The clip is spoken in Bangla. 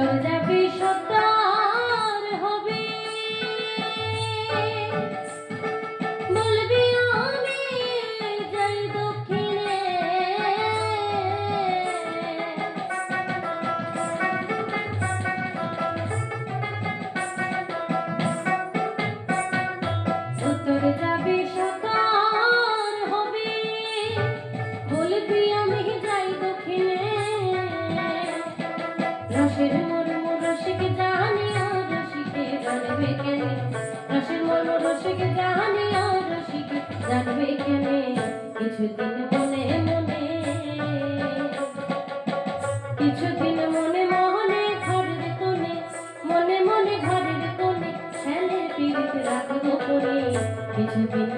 উত্তর যাবে সত্তর হবে, বলবি আমি যাই দক্ষিণে। উত্তর যাবে সত্তর হবে, বলবি আমি যাই দক্ষিণে। রসের মর্ম রসিক জানিও রসিকে জানবে কেনে, রসের মর্ম রসিক জানিও রসিকে জানবে কেনে। কিছুদিন মনে মনে, কিছুদিন মনে মনে ঘরের কোণে, মনে মনে ঘরের কোণে ছেলে পীড়িত রাখবো করে। কিছুদিন